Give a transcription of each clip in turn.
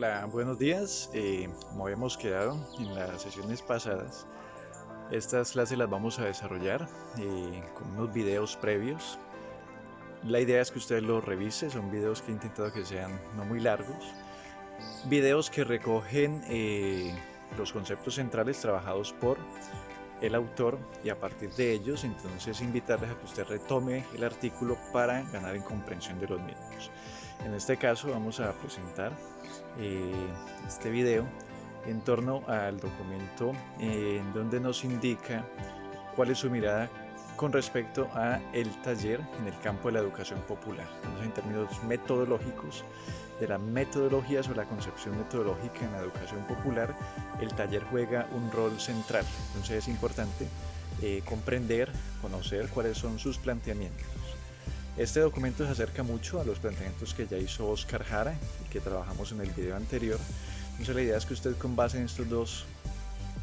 Hola, buenos días. Como habíamos quedado en las sesiones pasadas, estas clases las vamos a desarrollar con unos videos previos. La idea es que usted los revise, son videos que he intentado que sean no muy largos, videos que recogen los conceptos centrales trabajados por el autor y a partir de ellos entonces invitarles a que usted retome el artículo para ganar en comprensión de los mismos. En este caso vamos a presentar este video en torno al documento en donde nos indica cuál es su mirada con respecto a el taller en el campo de la educación popular. Entonces, en términos metodológicos, de la metodología sobre la concepción metodológica en la educación popular, el taller juega un rol central. Entonces es importante comprender, conocer cuáles son sus planteamientos. Este documento se acerca mucho a los planteamientos que ya hizo Oscar Jara y que trabajamos en el video anterior. Entonces la idea es que usted con base en estos dos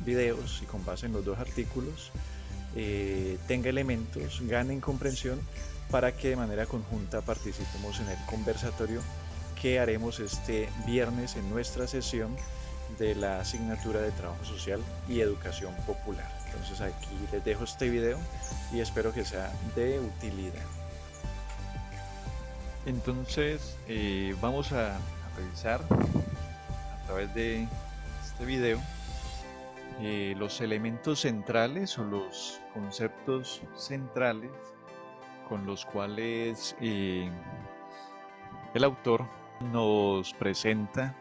videos y con base en los dos artículos tenga elementos, gane en comprensión para que de manera conjunta participemos en el conversatorio que haremos este viernes en nuestra sesión de la asignatura de Trabajo Social y Educación Popular. Entonces aquí les dejo este video y espero que sea de utilidad. Entonces vamos a revisar a través de este video los elementos centrales o los conceptos centrales con los cuales el autor nos presenta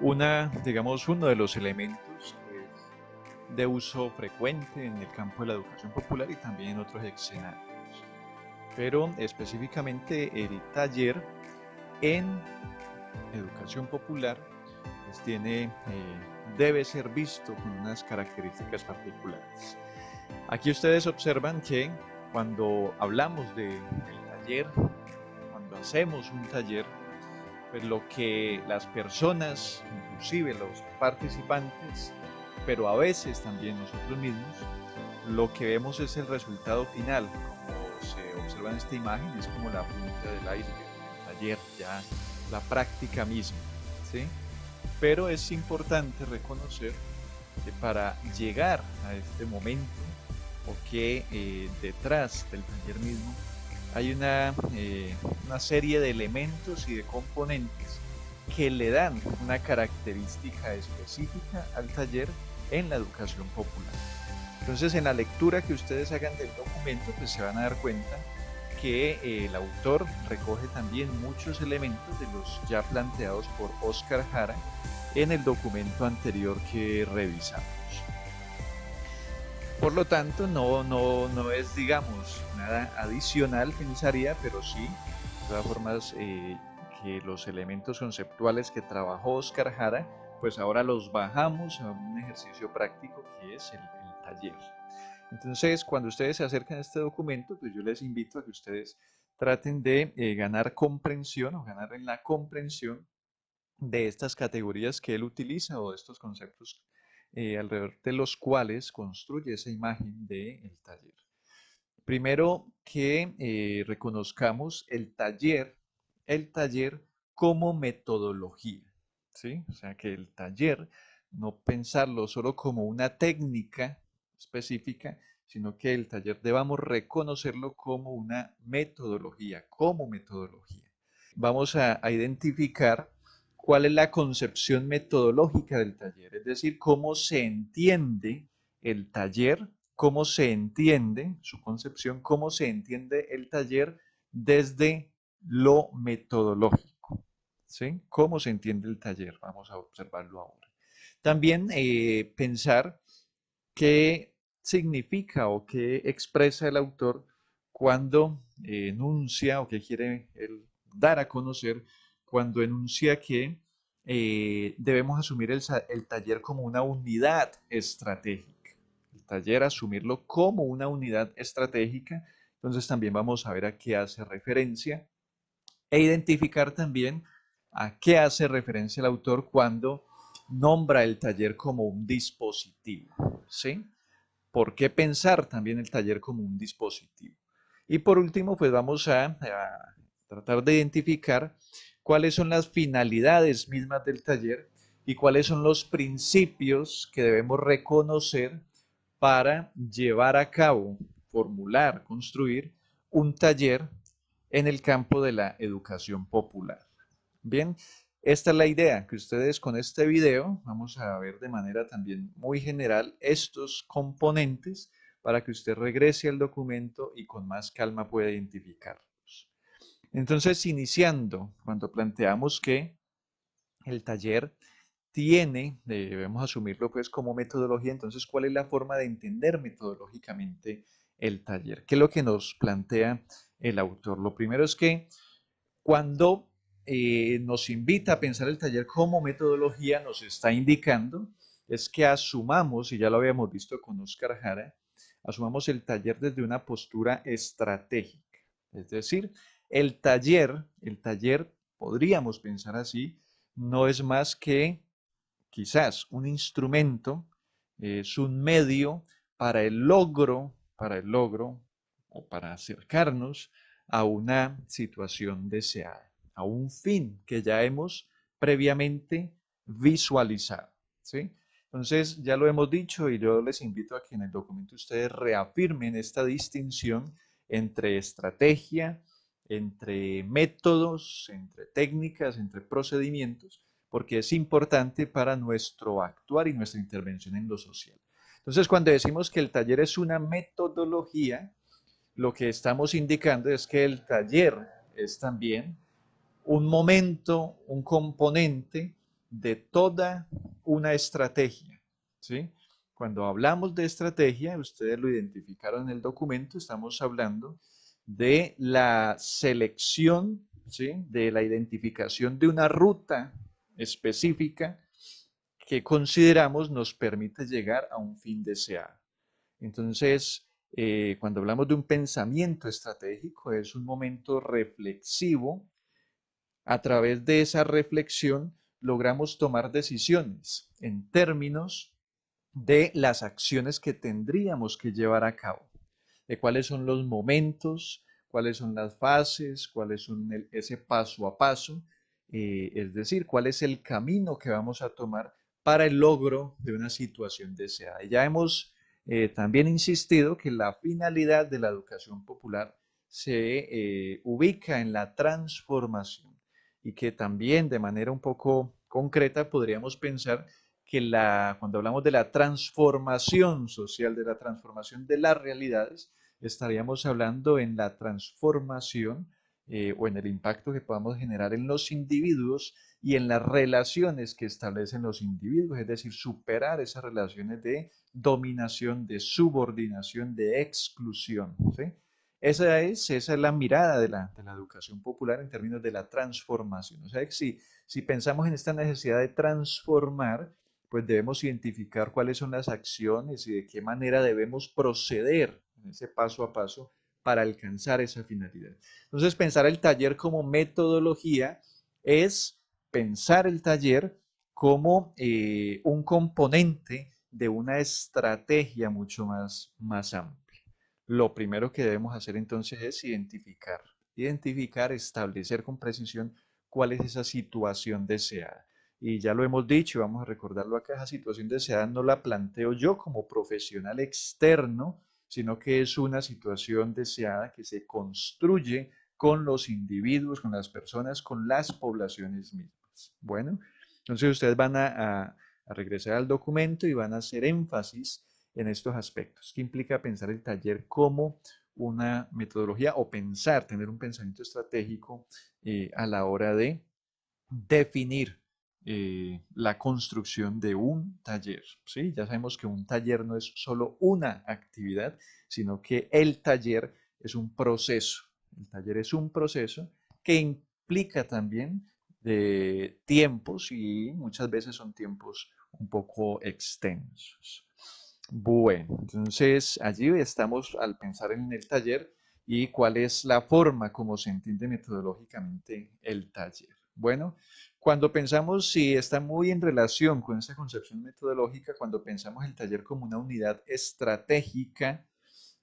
uno de los elementos que es de uso frecuente en el campo de la educación popular y también en otros escenarios. Pero específicamente el taller en educación popular pues debe ser visto con unas características particulares. Aquí ustedes observan que cuando hablamos del taller, cuando hacemos un taller, pues lo que las personas, inclusive los participantes, pero a veces también nosotros mismos, lo que vemos es el resultado final. Como se observa en esta imagen, es como la punta del iceberg, el taller, ya la práctica misma, ¿sí? Pero es importante reconocer que para llegar a este momento, o que detrás del taller mismo hay una serie de elementos y de componentes que le dan una característica específica al taller en la educación popular. Entonces, en la lectura que ustedes hagan del documento, pues se van a dar cuenta que el autor recoge también muchos elementos de los ya planteados por Oscar Jara en el documento anterior que revisamos. Por lo tanto, no es, digamos, nada adicional, pensaría, pero sí, de todas formas, que los elementos conceptuales que trabajó Oscar Jara, pues ahora los bajamos a un ejercicio práctico que es el taller. Entonces, cuando ustedes se acercan a este documento, pues yo les invito a que ustedes traten de ganar comprensión o ganar en la comprensión de estas categorías que él utiliza o de estos conceptos alrededor de los cuales construye esa imagen del taller. Primero que reconozcamos el taller como metodología, ¿sí? O sea, que el taller, no pensarlo solo como una técnica específica, sino que el taller debamos reconocerlo como una metodología, como metodología. Vamos a identificar cuál es la concepción metodológica del taller, es decir, cómo se entiende el taller, cómo se entiende su concepción, cómo se entiende el taller desde lo metodológico. ¿Sí? ¿Cómo se entiende el taller? Vamos a observarlo ahora. También pensar qué significa o qué expresa el autor cuando enuncia o que quiere él dar a conocer cuando enuncia que debemos asumir el taller como una unidad estratégica. El taller asumirlo como una unidad estratégica. Entonces también vamos a ver a qué hace referencia e identificar también a qué hace referencia el autor cuando nombra el taller como un dispositivo, ¿sí? ¿Por qué pensar también el taller como un dispositivo? Y por último, pues vamos a tratar de identificar cuáles son las finalidades mismas del taller y cuáles son los principios que debemos reconocer para llevar a cabo, formular, construir un taller en el campo de la educación popular. Bien, esta es la idea, que ustedes con este video vamos a ver de manera también muy general estos componentes para que usted regrese al documento y con más calma pueda identificarlos. Entonces, iniciando, cuando planteamos que el taller tiene, debemos asumirlo pues como metodología, entonces, ¿cuál es la forma de entender metodológicamente el taller? ¿Qué es lo que nos plantea el autor? Lo primero es que cuando nos invita a pensar el taller como metodología, nos está indicando es que asumamos, y ya lo habíamos visto con Oscar Jara, asumamos el taller desde una postura estratégica. Es decir, el taller, podríamos pensar así, no es más que quizás un instrumento, es un medio para el logro o para acercarnos a una situación deseada, a un fin que ya hemos previamente visualizado, ¿sí? Entonces, ya lo hemos dicho y yo les invito a que en el documento ustedes reafirmen esta distinción entre estrategia, entre métodos, entre técnicas, entre procedimientos, porque es importante para nuestro actuar y nuestra intervención en lo social. Entonces, cuando decimos que el taller es una metodología, lo que estamos indicando es que el taller es también un momento, un componente de toda una estrategia, ¿sí? Cuando hablamos de estrategia, ustedes lo identificaron en el documento, estamos hablando de la selección, ¿sí? De la identificación de una ruta específica que consideramos nos permite llegar a un fin deseado. Entonces, cuando hablamos de un pensamiento estratégico, es un momento reflexivo. A través de esa reflexión logramos tomar decisiones en términos de las acciones que tendríamos que llevar a cabo, de cuáles son los momentos, cuáles son las fases, cuáles son ese paso a paso, es decir, cuál es el camino que vamos a tomar para el logro de una situación deseada. Y ya hemos también insistido que la finalidad de la educación popular se ubica en la transformación y que también de manera un poco concreta podríamos pensar que cuando hablamos de la transformación social, de la transformación de las realidades, estaríamos hablando en la transformación o en el impacto que podamos generar en los individuos y en las relaciones que establecen los individuos, es decir, superar esas relaciones de dominación, de subordinación, de exclusión, ¿sí? Esa es la mirada de la educación popular en términos de la transformación. O sea, que si pensamos en esta necesidad de transformar, pues debemos identificar cuáles son las acciones y de qué manera debemos proceder en ese paso a paso para alcanzar esa finalidad. Entonces, pensar el taller como metodología es pensar el taller como un componente de una estrategia mucho más amplia. Lo primero que debemos hacer entonces es identificar, establecer con precisión cuál es esa situación deseada. Y ya lo hemos dicho, vamos a recordarlo acá, esa situación deseada no la planteo yo como profesional externo, sino que es una situación deseada que se construye con los individuos, con las personas, con las poblaciones mismas. Bueno, entonces ustedes van a regresar al documento y van a hacer énfasis en estos aspectos. ¿Qué implica pensar el taller como una metodología o tener un pensamiento estratégico a la hora de definir la construcción de un taller? ¿Sí? Ya sabemos que un taller no es solo una actividad, sino que el taller es un proceso. El taller es un proceso que implica también de tiempos y muchas veces son tiempos un poco extensos. Bueno, entonces allí estamos al pensar en el taller y cuál es la forma como se entiende metodológicamente el taller. Bueno, cuando pensamos, si está muy en relación con esa concepción metodológica, cuando pensamos el taller como una unidad estratégica,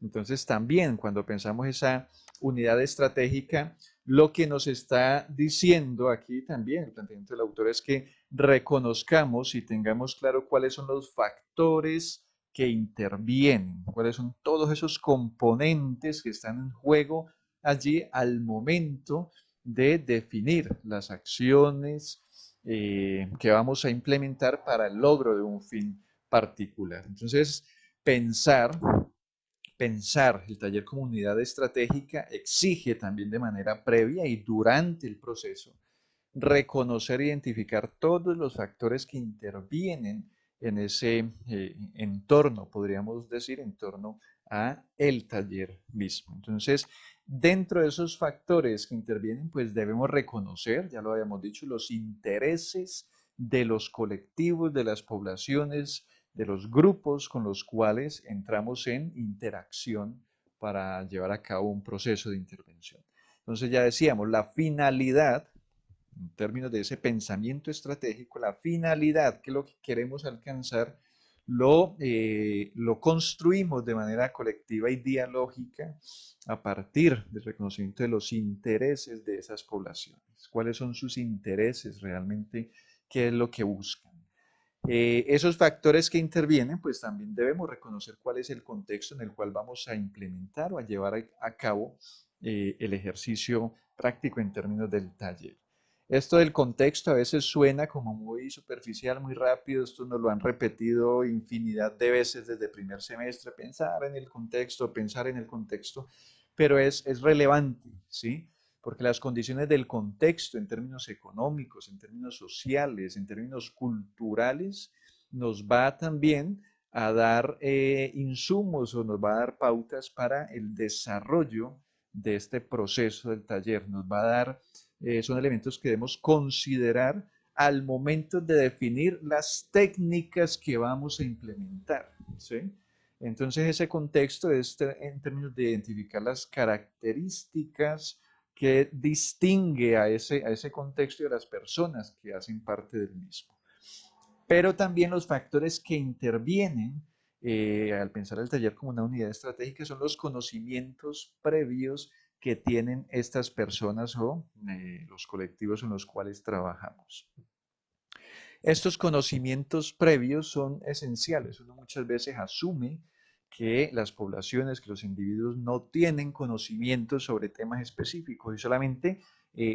entonces también cuando pensamos esa unidad estratégica, Lo que nos está diciendo aquí también el planteamiento del autor es que reconozcamos y tengamos claro cuáles son los factores que intervienen, cuáles son todos esos componentes que están en juego allí al momento de definir las acciones que vamos a implementar para el logro de un fin particular. Entonces, pensar el taller comunidad estratégica exige también de manera previa y durante el proceso reconocer e identificar todos los factores que intervienen en ese entorno, podríamos decir, en torno a el taller mismo. Entonces, dentro de esos factores que intervienen, pues debemos reconocer, ya lo habíamos dicho, los intereses de los colectivos, de las poblaciones, de los grupos con los cuales entramos en interacción para llevar a cabo un proceso de intervención. Entonces ya decíamos, la finalidad en términos de ese pensamiento estratégico, la finalidad, que es lo que queremos alcanzar, lo construimos de manera colectiva y dialógica a partir del reconocimiento de los intereses de esas poblaciones. ¿Cuáles son sus intereses realmente? ¿Qué es lo que buscan? Esos factores que intervienen, pues también debemos reconocer cuál es el contexto en el cual vamos a implementar o a llevar a cabo el ejercicio práctico en términos del taller. Esto del contexto a veces suena como muy superficial, muy rápido, esto nos lo han repetido infinidad de veces desde primer semestre, pensar en el contexto, pero es relevante, ¿sí? Porque las condiciones del contexto en términos económicos, en términos sociales, en términos culturales, nos va también a dar insumos o nos va a dar pautas para el desarrollo de este proceso del taller. Nos va a dar, son elementos que debemos considerar al momento de definir las técnicas que vamos a implementar. ¿Sí? Entonces ese contexto es en términos de identificar las características que distingue a ese contexto y a las personas que hacen parte del mismo. Pero también los factores que intervienen al pensar el taller como una unidad estratégica son los conocimientos previos que tienen estas personas o los colectivos en los cuales trabajamos. Estos conocimientos previos son esenciales. Uno muchas veces asume que las poblaciones, que los individuos no tienen conocimientos sobre temas específicos y solamente,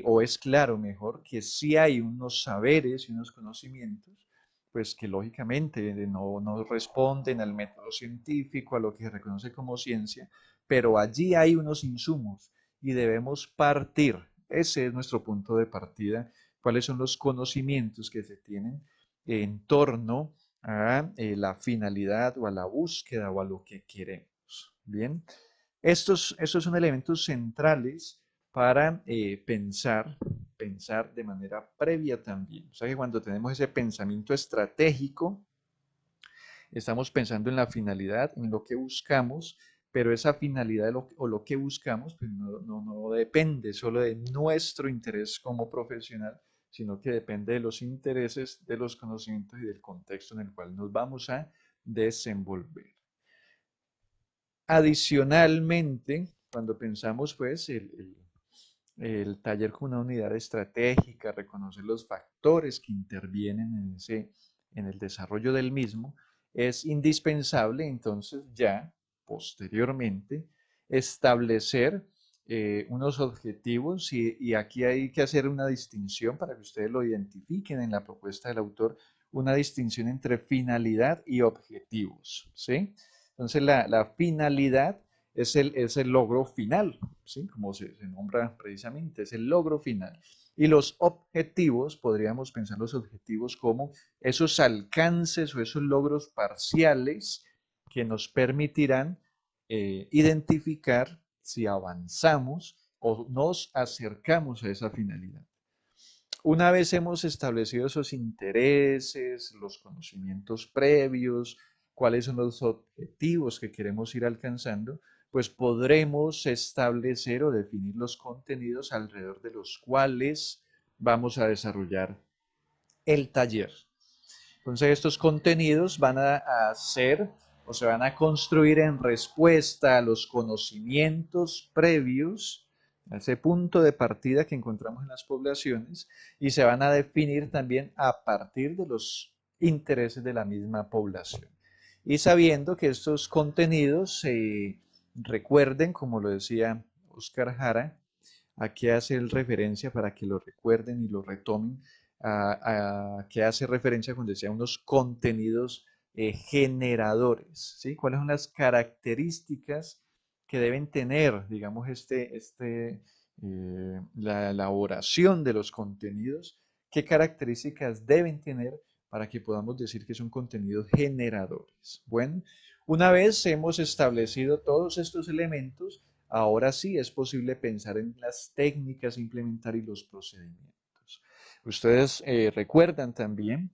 o es claro mejor, que sí hay unos saberes y unos conocimientos, pues que lógicamente no responden al método científico, a lo que se reconoce como ciencia, pero allí hay unos insumos y debemos partir. Ese es nuestro punto de partida, cuáles son los conocimientos que se tienen en torno a la finalidad o a la búsqueda o a lo que queremos. Bien, estos son elementos centrales para pensar de manera previa también. O sea que cuando tenemos ese pensamiento estratégico, estamos pensando en la finalidad, en lo que buscamos, pero esa finalidad o lo que buscamos pues no depende solo de nuestro interés como profesional, sino que depende de los intereses, de los conocimientos y del contexto en el cual nos vamos a desenvolver. Adicionalmente, cuando pensamos pues el taller como una unidad estratégica, reconocer los factores que intervienen en el desarrollo del mismo, es indispensable entonces ya posteriormente establecer unos objetivos y aquí hay que hacer una distinción para que ustedes lo identifiquen en la propuesta del autor, una distinción entre finalidad y objetivos, ¿sí? Entonces la finalidad es el logro final, ¿sí? Como se nombra precisamente, es el logro final. Y los objetivos, podríamos pensar los objetivos como esos alcances o esos logros parciales que nos permitirán identificar si avanzamos o nos acercamos a esa finalidad. Una vez hemos establecido esos intereses, los conocimientos previos, cuáles son los objetivos que queremos ir alcanzando, pues podremos establecer o definir los contenidos alrededor de los cuales vamos a desarrollar el taller. Entonces estos contenidos van a ser o se van a construir en respuesta a los conocimientos previos a ese punto de partida que encontramos en las poblaciones y se van a definir también a partir de los intereses de la misma población. Y sabiendo que estos contenidos se recuerden, como lo decía Oscar Jara, a qué hace el referencia para que lo recuerden y lo retomen, a qué hace referencia cuando decía unos contenidos generadores, ¿sí? ¿Cuáles son las características que deben tener, digamos, la elaboración de los contenidos? ¿Qué características deben tener para que podamos decir que son contenidos generadores? Bueno, una vez hemos establecido todos estos elementos, ahora sí es posible pensar en las técnicas a implementar y los procedimientos. Ustedes recuerdan también,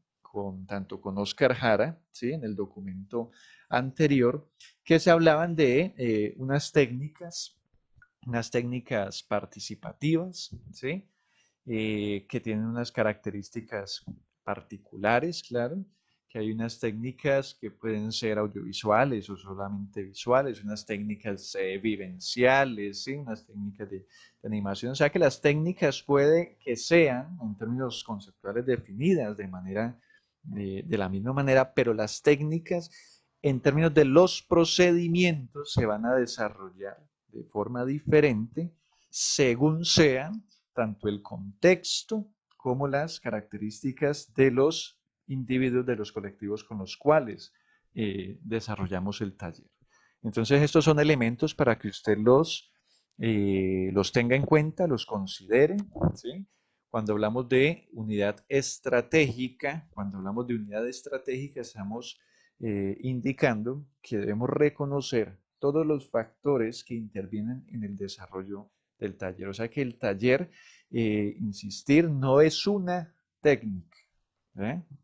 tanto con Oscar Jara, ¿sí? En el documento anterior, que se hablaban de unas técnicas participativas, ¿sí? Que tienen unas características particulares, claro, que hay unas técnicas que pueden ser audiovisuales o solamente visuales, unas técnicas vivenciales, ¿sí? Unas técnicas de animación, o sea que las técnicas puede que sean en términos conceptuales definidas de la misma manera, pero las técnicas en términos de los procedimientos se van a desarrollar de forma diferente según sean tanto el contexto como las características de los individuos, de los colectivos con los cuales desarrollamos el taller. Entonces, estos son elementos para que usted los tenga en cuenta, los considere, ¿sí? Cuando hablamos de unidad estratégica, estamos indicando que debemos reconocer todos los factores que intervienen en el desarrollo del taller. O sea que el taller, insistir, no es una técnica.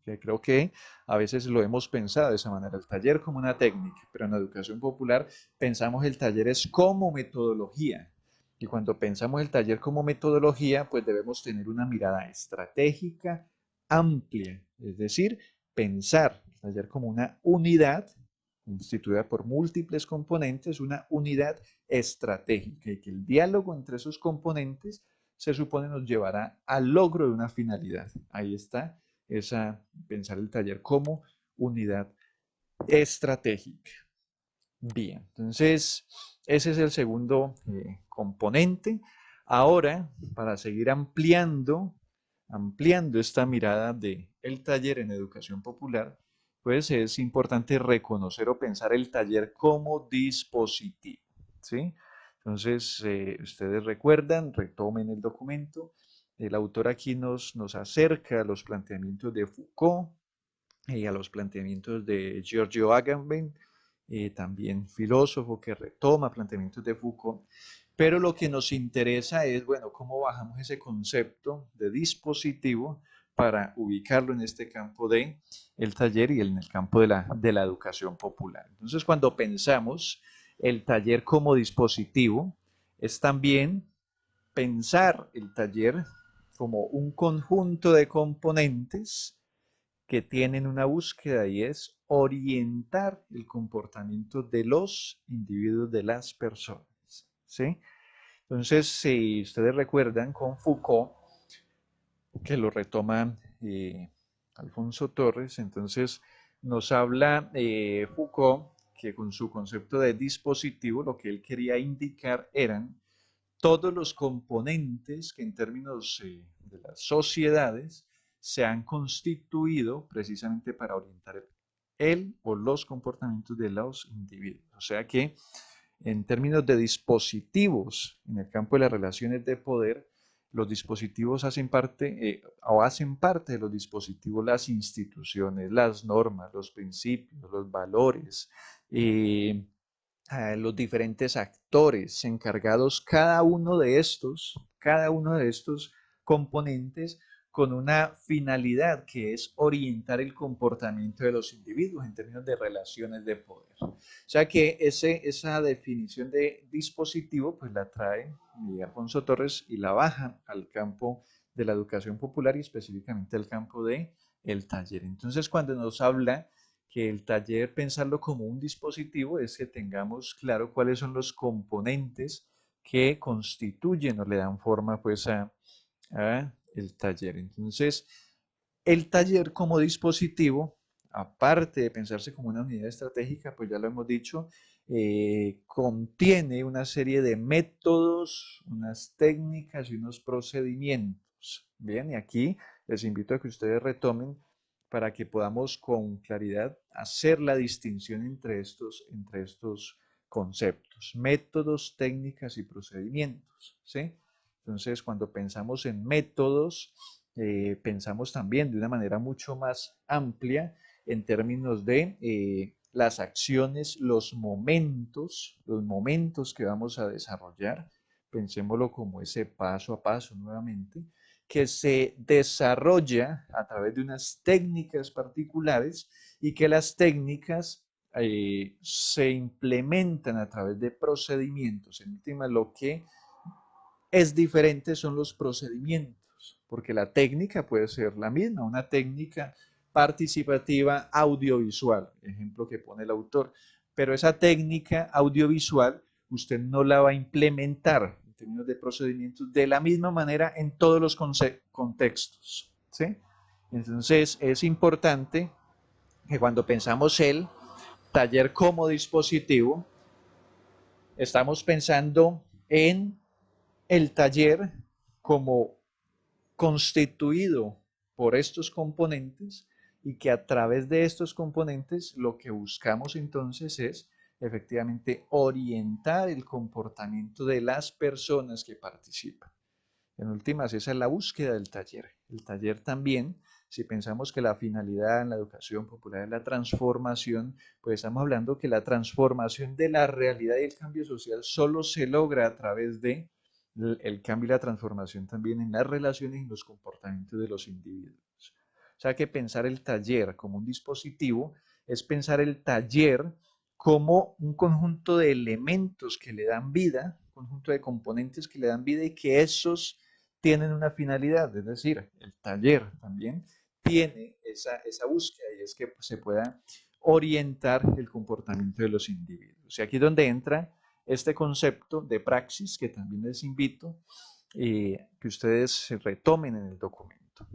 Que creo que a veces lo hemos pensado de esa manera, el taller como una técnica, pero en la educación popular pensamos el taller es como metodología. Y cuando pensamos el taller como metodología, pues debemos tener una mirada estratégica amplia, es decir, pensar el taller como una unidad constituida por múltiples componentes, una unidad estratégica y que el diálogo entre esos componentes se supone nos llevará al logro de una finalidad. Ahí está pensar el taller como unidad estratégica. Bien, entonces ese es el segundo componente. Ahora, para seguir ampliando esta mirada del taller en educación popular, pues es importante reconocer o pensar el taller como dispositivo, ¿sí? Entonces, ustedes recuerdan, retomen el documento, el autor aquí nos acerca a los planteamientos de Foucault y a los planteamientos de Giorgio Agamben, también filósofo que retoma planteamientos de Foucault, pero lo que nos interesa es, bueno, cómo bajamos ese concepto de dispositivo para ubicarlo en este campo de el taller y en el campo de la educación popular. Entonces, cuando pensamos el taller como dispositivo, es también pensar el taller como un conjunto de componentes que tienen una búsqueda y es orientar el comportamiento de los individuos, de las personas, ¿sí? Entonces, si ustedes recuerdan con Foucault, que lo retoma Alfonso Torres, entonces nos habla Foucault que con su concepto de dispositivo lo que él quería indicar eran todos los componentes que en términos de las sociedades se han constituido precisamente para orientar el o los comportamientos de los individuos. O sea que en términos de dispositivos en el campo de las relaciones de poder, los dispositivos hacen parte de los dispositivos las instituciones, las normas, los principios, los valores, eh, los diferentes actores encargados, cada uno de estos componentes con una finalidad que es orientar el comportamiento de los individuos en términos de relaciones de poder. O sea que esa definición de dispositivo pues la trae Miguel Alfonso Torres y la baja al campo de la educación popular y específicamente al campo de el taller. Entonces cuando nos habla que el taller pensarlo como un dispositivo es que tengamos claro cuáles son los componentes que constituyen o le dan forma pues a el taller. Entonces, el taller como dispositivo, aparte de pensarse como una unidad estratégica, pues ya lo hemos dicho, contiene una serie de métodos, unas técnicas y unos procedimientos. Bien, y aquí les invito a que ustedes retomen para que podamos con claridad hacer la distinción entre estos conceptos, métodos, técnicas y procedimientos, ¿sí? Entonces, cuando pensamos en métodos, pensamos también de una manera mucho más amplia en términos de las acciones, los momentos que vamos a desarrollar. Pensémoslo como ese paso a paso nuevamente, que se desarrolla a través de unas técnicas particulares y que las técnicas se implementan a través de procedimientos. En última, lo que es diferente son los procedimientos, porque la técnica puede ser la misma, una técnica participativa audiovisual, ejemplo que pone el autor, pero esa técnica audiovisual usted no la va a implementar en términos de procedimientos de la misma manera en todos los contextos, ¿sí? Entonces es importante que cuando pensamos el taller como dispositivo, estamos pensando en el taller como constituido por estos componentes y que a través de estos componentes lo que buscamos entonces es efectivamente orientar el comportamiento de las personas que participan. En últimas, esa es la búsqueda del taller. El taller también, si pensamos que la finalidad en la educación popular es la transformación, pues estamos hablando que la transformación de la realidad y el cambio social solo se logra a través de el cambio y la transformación también en las relaciones y los comportamientos de los individuos. O sea que pensar el taller como un dispositivo es pensar el taller como un conjunto de elementos que le dan vida, un conjunto de componentes que le dan vida y que esos tienen una finalidad, es decir, el taller también tiene esa búsqueda y es que se pueda orientar el comportamiento de los individuos. Y aquí es donde entra este concepto de praxis que también les invito que ustedes retomen en el documento.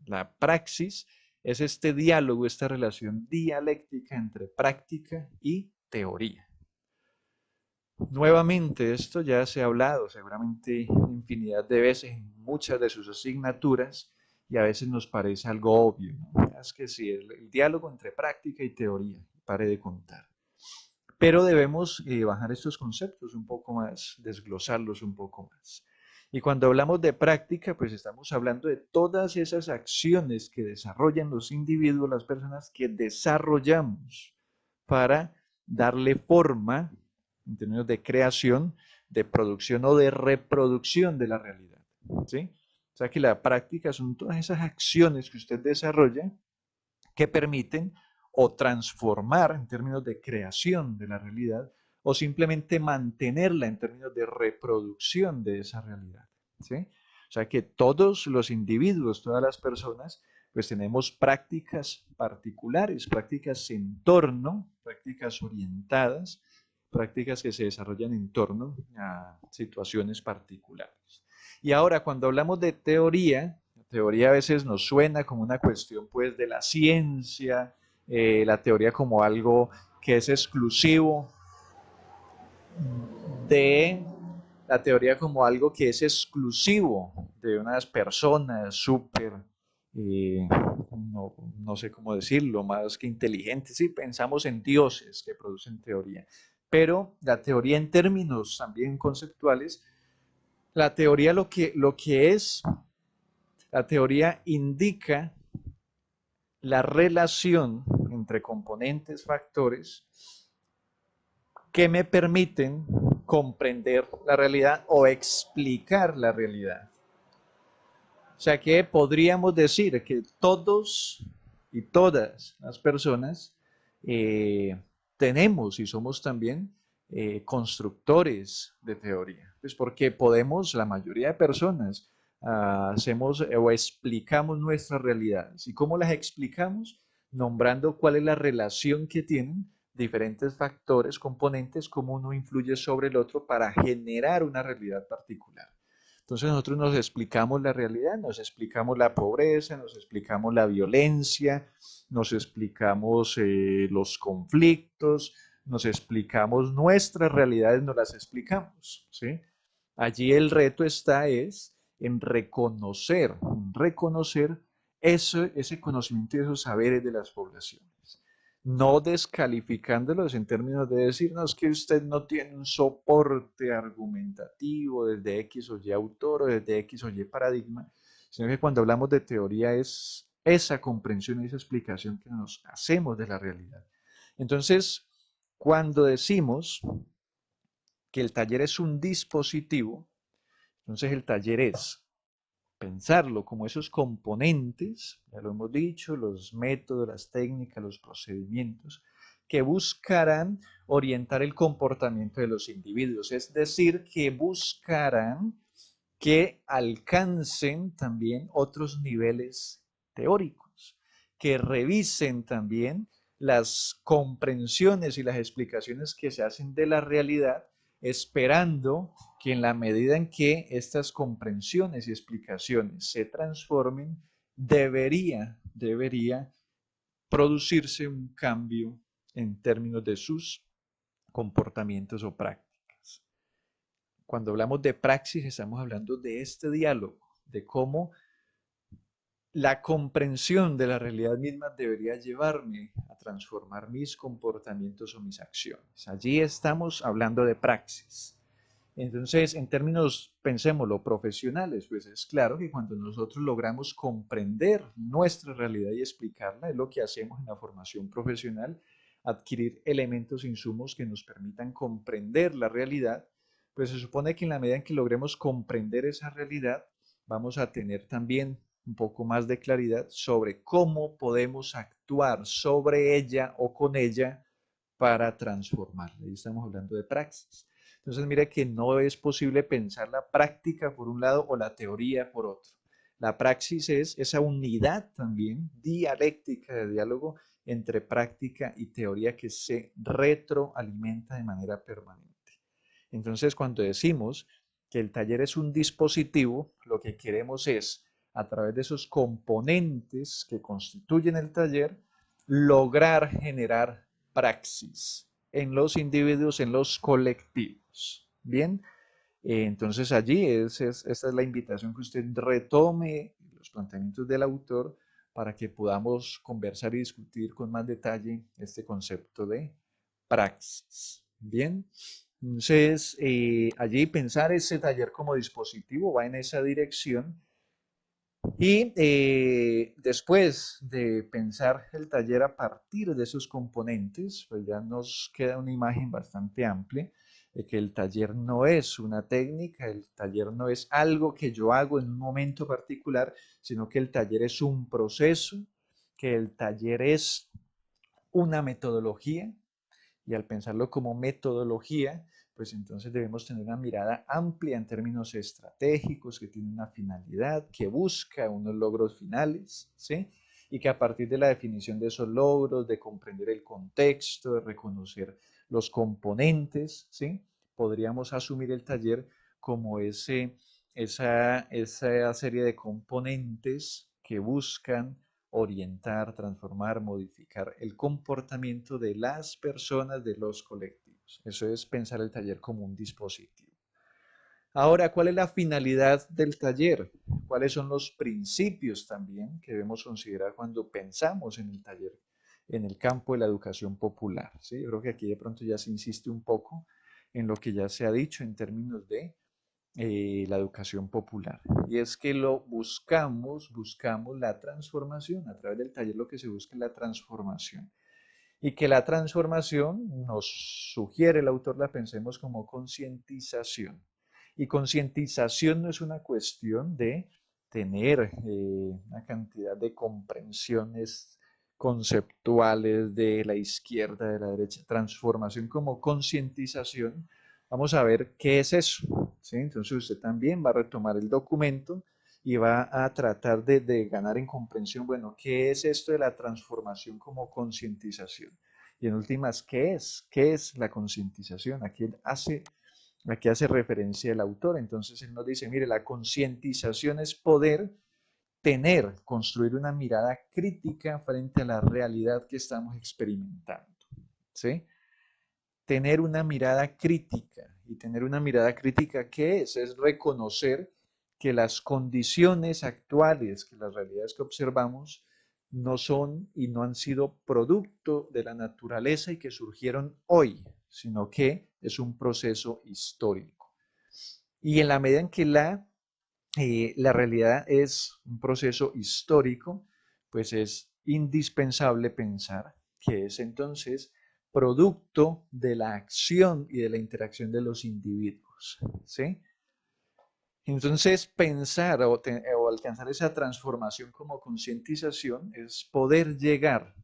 La praxis es este diálogo, esta relación dialéctica entre práctica y teoría. Nuevamente, esto ya se ha hablado seguramente infinidad de veces en muchas de sus asignaturas y a veces nos parece algo obvio, ¿no? Es que sí, el diálogo entre práctica y teoría, pare de contar. Pero debemos bajar estos conceptos un poco más, desglosarlos un poco más. Y cuando hablamos de práctica, pues estamos hablando de todas esas acciones que desarrollan los individuos, las personas que desarrollamos para darle forma en términos de creación, de producción o de reproducción de la realidad. ¿Sí? O sea que la práctica son todas esas acciones que usted desarrolla que permiten o transformar en términos de creación de la realidad o simplemente mantenerla en términos de reproducción de esa realidad. ¿Sí? O sea que todos los individuos, todas las personas, pues tenemos prácticas particulares, prácticas en torno, prácticas orientadas, prácticas que se desarrollan en torno a situaciones particulares. Y ahora, cuando hablamos de teoría, la teoría a veces nos suena como una cuestión pues de la ciencia, la teoría como algo que es exclusivo de la teoría como algo que es exclusivo de unas personas súper, eh, no sé cómo decirlo, más que inteligentes. Sí, pensamos en dioses que producen teoría, pero la teoría en términos también conceptuales, la teoría lo que es, la teoría indica la relación entre componentes, factores que me permiten comprender la realidad o explicar la realidad. O sea que podríamos decir que todos y todas las personas tenemos y somos también constructores de teoría. Pues porque podemos, la mayoría de personas, hacemos o explicamos nuestras realidades. ¿Y cómo las explicamos? Nombrando cuál es la relación que tienen diferentes factores, componentes, cómo uno influye sobre el otro para generar una realidad particular. Entonces nosotros nos explicamos la realidad, nos explicamos la pobreza, nos explicamos la violencia, nos explicamos los conflictos, nos explicamos nuestras realidades, nos las explicamos, ¿sí? Allí el reto está es en reconocer ese conocimiento y esos saberes de las poblaciones, no descalificándolos en términos de decirnos que usted no tiene un soporte argumentativo desde X o Y autor o desde X o Y paradigma, sino que cuando hablamos de teoría es esa comprensión y esa explicación que nos hacemos de la realidad. Entonces, cuando decimos que el taller es un dispositivo, entonces el taller es pensarlo como esos componentes, ya lo hemos dicho, los métodos, las técnicas, los procedimientos, que buscarán orientar el comportamiento de los individuos, es decir, que buscarán que alcancen también otros niveles teóricos, que revisen también las comprensiones y las explicaciones que se hacen de la realidad, esperando que en la medida en que estas comprensiones y explicaciones se transformen, debería producirse un cambio en términos de sus comportamientos o prácticas. Cuando hablamos de praxis, estamos hablando de este diálogo, de cómo la comprensión de la realidad misma debería llevarme a transformar mis comportamientos o mis acciones. Allí estamos hablando de praxis. Entonces, en términos, pensémoslo, profesionales, pues es claro que cuando nosotros logramos comprender nuestra realidad y explicarla, es lo que hacemos en la formación profesional, adquirir elementos, insumos que nos permitan comprender la realidad, pues se supone que en la medida en que logremos comprender esa realidad, vamos a tener también un poco más de claridad sobre cómo podemos actuar sobre ella o con ella para transformarla. Y estamos hablando de praxis. Entonces, mire que no es posible pensar la práctica por un lado o la teoría por otro. La praxis es esa unidad también dialéctica de diálogo entre práctica y teoría que se retroalimenta de manera permanente. Entonces, cuando decimos que el taller es un dispositivo, lo que queremos es, a través de esos componentes que constituyen el taller, lograr generar praxis en los individuos, en los colectivos. Bien, entonces allí esta es la invitación que usted retome los planteamientos del autor para que podamos conversar y discutir con más detalle este concepto de praxis. Bien, entonces allí pensar ese taller como dispositivo va en esa dirección y después de pensar el taller a partir de esos componentes, pues ya nos queda una imagen bastante amplia de que el taller no es una técnica, el taller no es algo que yo hago en un momento particular, sino que el taller es un proceso, que el taller es una metodología, y al pensarlo como metodología, pues entonces debemos tener una mirada amplia en términos estratégicos, que tiene una finalidad, que busca unos logros finales, ¿sí? Y que a partir de la definición de esos logros, de comprender el contexto, de reconocer los componentes, ¿sí? Podríamos asumir el taller como esa serie de componentes que buscan orientar, transformar, modificar el comportamiento de las personas, de los colectivos. Eso es pensar el taller como un dispositivo. Ahora, ¿cuál es la finalidad del taller? ¿Cuáles son los principios también que debemos considerar cuando pensamos en el taller, en el campo de la educación popular? ¿Sí? Yo creo que aquí de pronto ya se insiste un poco en lo que ya se ha dicho en términos de la educación popular. Y es que buscamos la transformación. A través del taller lo que se busca es la transformación. Y que la transformación nos sugiere el autor, la pensemos como concientización. Y concientización no es una cuestión de tener una cantidad de comprensiones conceptuales de la izquierda, de la derecha. Transformación como concientización. Vamos a ver qué es eso. ¿Sí? Entonces usted también va a retomar el documento y va a tratar de ganar en comprensión, bueno, ¿qué es esto de la transformación como concientización? Y en últimas, ¿qué es? ¿Qué es la concientización? ¿A qué hace referencia el autor? Entonces él nos dice, mire, la concientización es poder construir una mirada crítica frente a la realidad que estamos experimentando, ¿sí? Tener una mirada crítica. ¿Y tener una mirada crítica qué es? Es reconocer que las condiciones actuales, que las realidades que observamos, no son y no han sido producto de la naturaleza y que surgieron hoy, sino que es un proceso histórico. Y en la medida en que la realidad es un proceso histórico, pues es indispensable pensar que es entonces producto de la acción y de la interacción de los individuos, ¿sí? Entonces, pensar o alcanzar esa transformación como concientización es poder llegar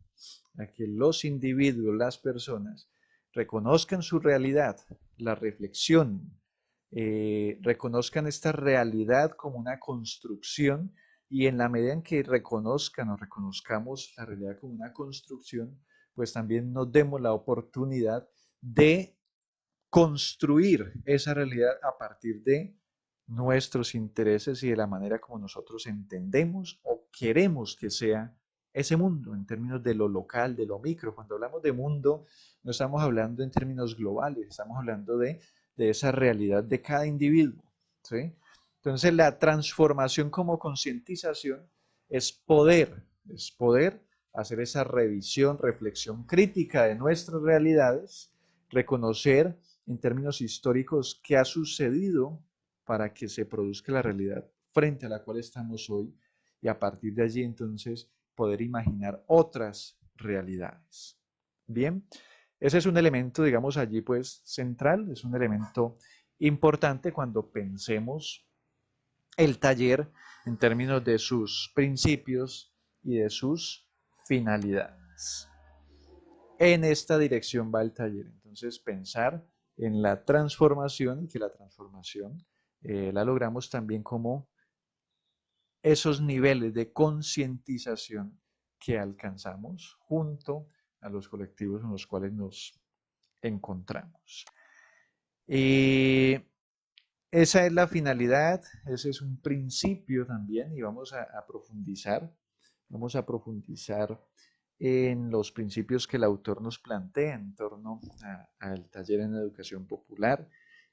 a que los individuos, las personas, reconozcan su realidad, la reflexión, reconozcan esta realidad como una construcción y en la medida en que reconozcan o reconozcamos la realidad como una construcción, pues también nos demos la oportunidad de construir esa realidad a partir de nuestros intereses y de la manera como nosotros entendemos o queremos que sea ese mundo en términos de lo local, de lo micro. Cuando hablamos de mundo, no estamos hablando en términos globales, estamos hablando de esa realidad de cada individuo, ¿sí? Entonces, la transformación como concientización es poder hacer esa revisión, reflexión crítica de nuestras realidades, reconocer en términos históricos qué ha sucedido para que se produzca la realidad frente a la cual estamos hoy y a partir de allí entonces poder imaginar otras realidades. Bien, ese es un elemento, digamos, allí pues central, es un elemento importante cuando pensemos el taller en términos de sus principios y de sus finalidades. En esta dirección va el taller. Entonces, pensar en la transformación y que la transformación la logramos también como esos niveles de concientización que alcanzamos junto a los colectivos en los cuales nos encontramos. Y esa es la finalidad, ese es un principio también y vamos a profundizar en los principios que el autor nos plantea en torno al taller en educación popular.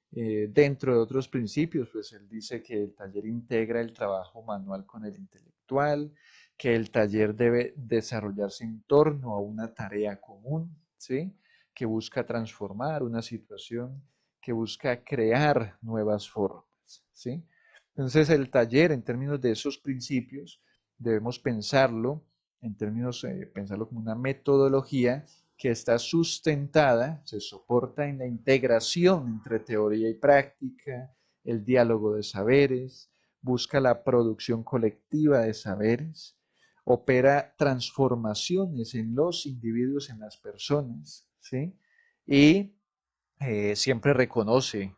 Dentro de otros principios, pues él dice que el taller integra el trabajo manual con el intelectual, que el taller debe desarrollarse en torno a una tarea común, ¿sí? Que busca transformar una situación, que busca crear nuevas formas, ¿sí? Entonces el taller, en términos de esos principios, debemos pensarlo como una metodología que está sustentada, se soporta en la integración entre teoría y práctica, el diálogo de saberes, busca la producción colectiva de saberes, opera transformaciones en los individuos, en las personas, ¿sí? Y siempre reconoce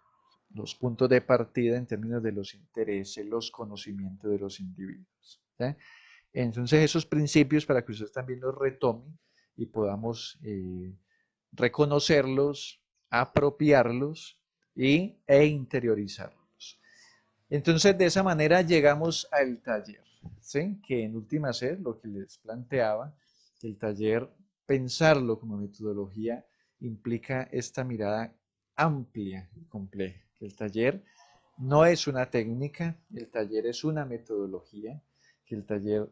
los puntos de partida en términos de los intereses, los conocimientos de los individuos. ¿Sí? Entonces esos principios para que usted también los retome y podamos reconocerlos, apropiarlos e interiorizarlos. Entonces de esa manera llegamos al taller, ¿sí? Que en últimas es lo que les planteaba, que el taller, pensarlo como metodología, implica esta mirada amplia y compleja, que el taller no es una técnica, el taller es una metodología, que el taller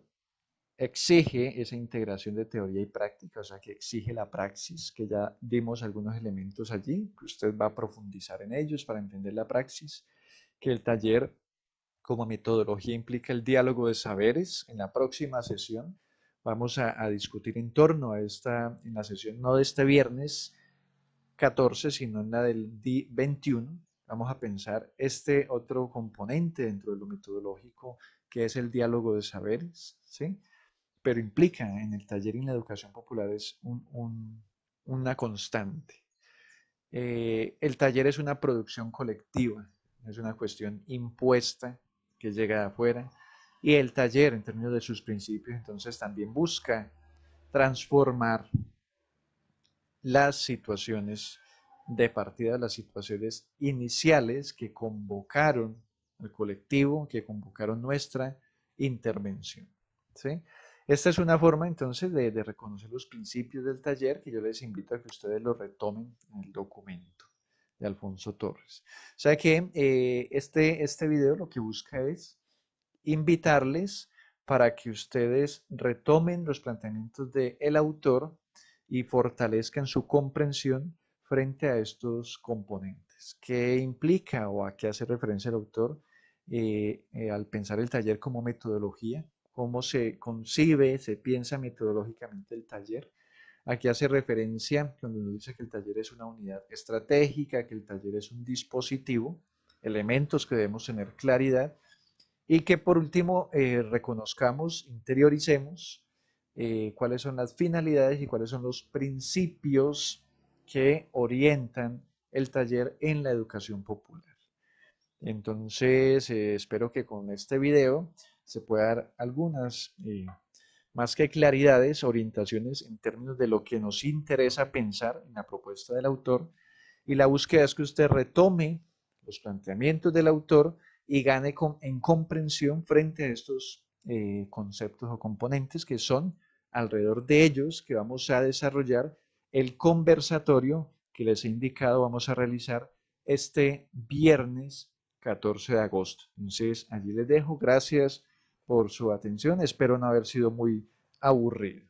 exige esa integración de teoría y práctica, o sea, que exige la praxis, que ya dimos algunos elementos allí, que usted va a profundizar en ellos para entender la praxis, que el taller como metodología implica el diálogo de saberes. En la próxima sesión vamos a discutir en torno a en la sesión no de este viernes 14, sino en la del 21, vamos a pensar este otro componente dentro de lo metodológico, que es el diálogo de saberes, ¿sí? Pero implica en el taller y en la educación popular es una constante. El taller es una producción colectiva, es una cuestión impuesta que llega de afuera. Y el taller, en términos de sus principios, entonces también busca transformar las situaciones de partida, las situaciones iniciales que convocaron al colectivo, que convocaron nuestra intervención. ¿Sí? Esta es una forma entonces de reconocer los principios del taller que yo les invito a que ustedes lo retomen en el documento de Alfonso Torres. O sea que este video lo que busca es invitarles para que ustedes retomen los planteamientos del autor y fortalezcan su comprensión frente a estos componentes. ¿Qué implica o a qué hace referencia el autor al pensar el taller como metodología? ¿Cómo se concibe, se piensa metodológicamente el taller? Aquí hace referencia cuando nos dice que el taller es una unidad estratégica, que el taller es un dispositivo, elementos que debemos tener claridad y que por último reconozcamos, interioricemos cuáles son las finalidades y cuáles son los principios que orientan el taller en la educación popular. Entonces, espero que con este video se pueda dar algunas, más que claridades, orientaciones en términos de lo que nos interesa pensar en la propuesta del autor. Y la búsqueda es que usted retome los planteamientos del autor y gane en comprensión frente a estos conceptos o componentes que son alrededor de ellos que vamos a desarrollar el conversatorio que les he indicado vamos a realizar este viernes 14 de agosto. Entonces, allí les dejo. Gracias por su atención. Espero no haber sido muy aburrido.